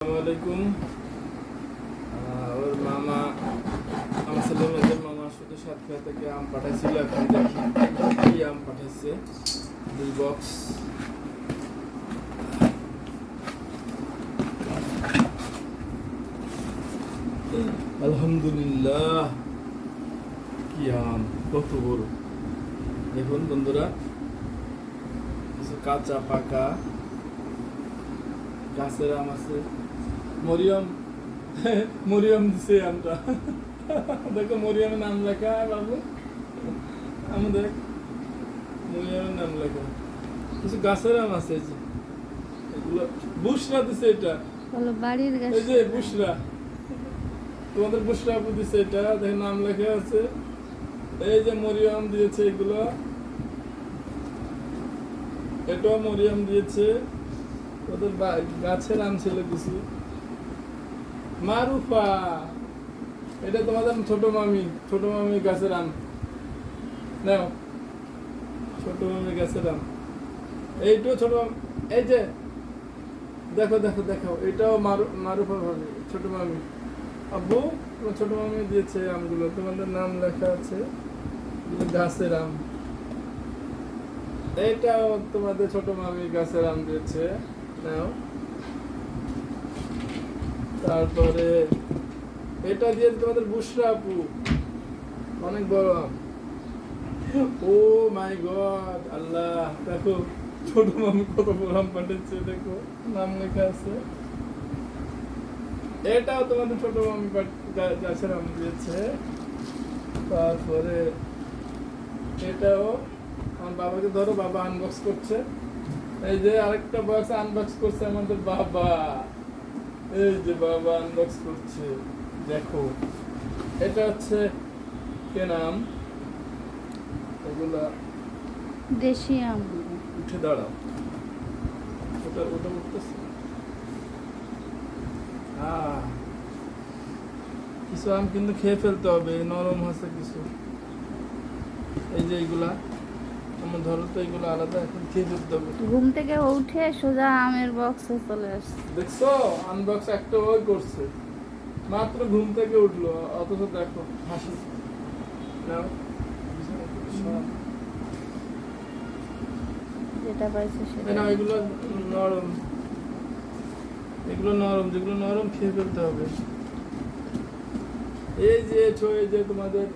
আসসালামাইকুম। ওর মামা আমার ছেলে মেয়েদের মামা শুধু সাতক্ষীরা থেকে আম পাঠাইছিল। এখন দেখি কি আম পাঠাইছে। 2 বক্স। আলহামদুলিল্লাহ, কি আম, কত বড় দেখুন বন্ধুরা। কিছু কাঁচা পাকা গাছের আম আছে। মরিয়ম দিছে আমটা। দেখো মরিয়মের নাম লেখা বাবু, আমাদের মরিয়মের নাম লেখা। কিছু গাছের আম আছে, এই যে এগুলো বুশরা দিছে। এটা হলো বাড়ির গাছ। এই যে বুশরা, তোমাদের বুশরা আপু দিছে। এটা দেখো নাম লেখা আছে। এই যে মরিয়ম দিয়েছে এগুলো, এটাও মরিয়ম দিয়েছে। ওদের গাছের আম ছিল কিছু। মারুফা, এটা তোমাদের ছোট মামি গাছের আম। নাও, ছোট মামি গাছের আম। এইটাও ছোট এই যে দেখো দেখো দেখো, এটাও মারুফা ভাবি, ছোট মামি। আব্বু, তোমার ছোট মামি দিয়েছে আমগুলো, তোমাদের নাম লেখা আছে। গাছের আম। এইটাও তোমাদের ছোট মামি গাছের আম দিয়েছে। নাও, তারপরে এটা দিয়ে তোমাদের বুশরা আপু, অনেক বড় আম। ও মাই গড, আল্লাহ, দেখো ছোট মামি কত বড় আম পাঠাচ্ছে। দেখো নাম লেখা আছে। এটাও তোমাদের ছোট মামি গাছের আম দিয়েছে। তারপরে এটাও আমার বাবাকে ধরো, বাবা আনবক্স করছে। এই যে আরেকটা বক্স আনবক্স করছে আমাদের বাবা। এই যে বাবা আনবক্স করছে, দেখো। এটা হচ্ছে কে নাম, এগুলা দেশি আম। উঠে দাঁড়াও, ওটা ওটা উঠতেছে। কিছু আম কিন্তু খেয়ে ফেলতে হবে, নরম আছে কিছু। এই যে এইগুলা আমার ধরো তো, এগুলো আলাদা, এখন খেয়ে ফেলতে হবে। ঘুম থেকে উঠে সোজা আমের বক্সে চলে আসছে। দেখছো আনবক্স একটা ওই করছে, মাত্র ঘুম থেকে উঠলো, অথচ দেখো হাসি। নাও, যেটা পাইছে সেটা। না এগুলো নরম, এগুলো নরম, যেগুলো নরম খেয়ে ফেলতে হবে। এই যে এই যে তোমাদের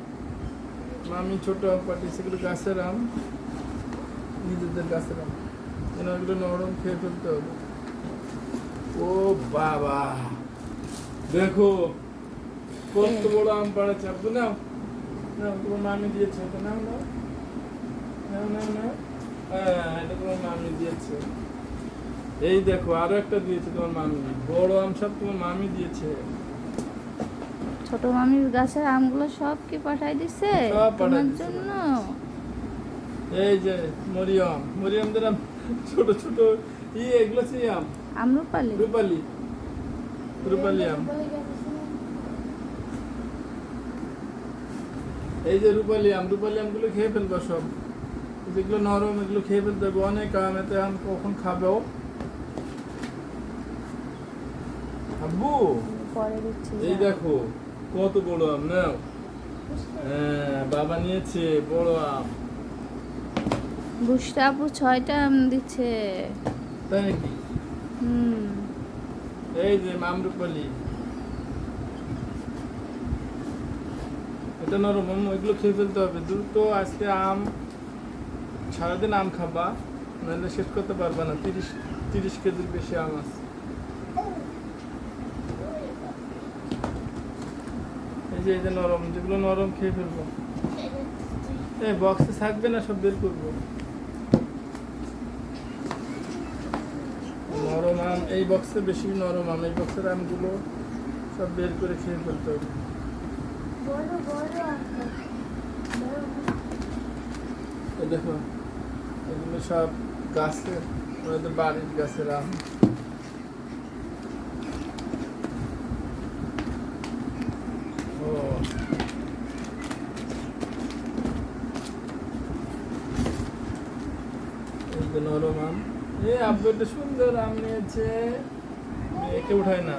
মামি ছোট আম পাঠিয়েছে, এগুলো গাছের আম, নিজেদের গাছের আম। এগুলো নরম, খেয়ে ফেলতে হবে। ও বাবা, দেখো কত বড় আম পাড়াচ্ছে। আপু নাও, নাও, তোমার মামি দিয়েছে। এটা নাও, নাও, নাও, নাও, নাও। হ্যাঁ, এটা তোমার মামি দিয়েছে। এই দেখো আরো একটা দিয়েছে তোমার মামি, বড় আম সব তোমার মামি দিয়েছে। ছোট মামির গাছের আমগুলো সব কি পাঠাই দিছে সব পাঠাই তোমার দিছে। জন্য। এই যে মরিয়মদের আম, ছোট ছোট এগুলো সেই আম, আমরুপালি। রূপালি আম। এই যে রূপালি আমগুলো খেয়ে ফেলবো সব। যেগুলো নরম এগুলো খেয়ে ফেলতে হবে। অনেক আম, এতে আম কখন খাবো আব্বু? পরে দিচ্ছি। এই দেখো কত বড় আম। নাও, হ্যাঁ বাবা নিয়েছে বড় আম। বুশরা আপু 6টা আম দিচ্ছে। তাই নাকি? হুম। এই যে আমরুপালি, এটা নরম আম, এগুলো খেয়ে ফেলতে হবে দ্রুত। আজকে আম, সারাদিন আম খাবা, নাহলে শেষ করতে পারবা না। 30 কেজির বেশি আম আছে। এই যে নরম, যেগুলো নরম খেয়ে ফেলবো। এই বক্সে থাকবে না, সব বের করবো। নরম আম এই বক্সে বেশি, নরম আম এই বক্সের আমগুলো সব বের করে খেয়ে ফেলতে হবে। এই দেখো এগুলো সব গাছের, আমাদের বাড়ির গাছের আম। ও এই যে নরম আম। আব্বু একটা সুন্দর আম নিয়েছে। মেয়েকে উঠায় না,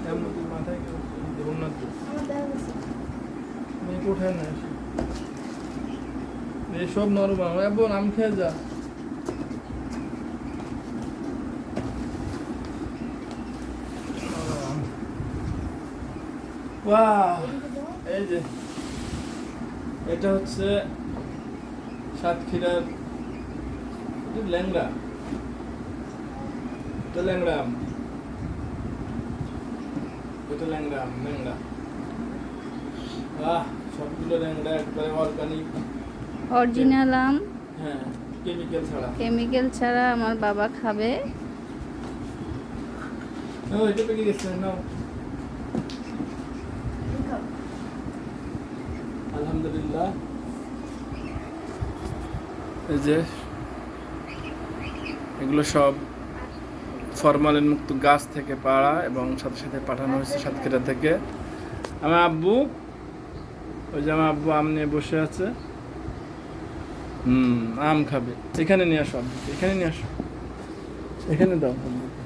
এমন তুই মাথায় কেউ দেবন না তো, মেয়েকে উঠায় না এসে। এসব নরম বোন আম খেয়ে যা। বাহ, এই যে এটা হচ্ছে সাতক্ষীরার ল্যাংড়া, এটা ল্যাংড়া আম, এটা ল্যাংড়া আম, ল্যাংড়া। বাহ, সবগুলো ল্যাংড়া, একবারে অর্গানিক, অরিজিনাল আম, হ্যাঁ, কেমিক্যাল ছাড়া। কেমিক্যাল ছাড়া আমার বাবা খাবে। ও, এটা পেকে গেছে, নাও। আলহামদুলিল্লাহ। এই যে এগুলো সব ফরমালিন মুক্ত গাছ থেকে পাড়া এবং সাথে সাথে পাঠানো হয়েছে সাতক্ষীরা থেকে। আমার আব্বু, ওই যে আমার আব্বু আম নিয়ে বসে আছে, আম খাবে। এখানে নিয়ে আসো আব্বু, এখানে নিয়ে আসো, এখানে দাও আব্বুকে।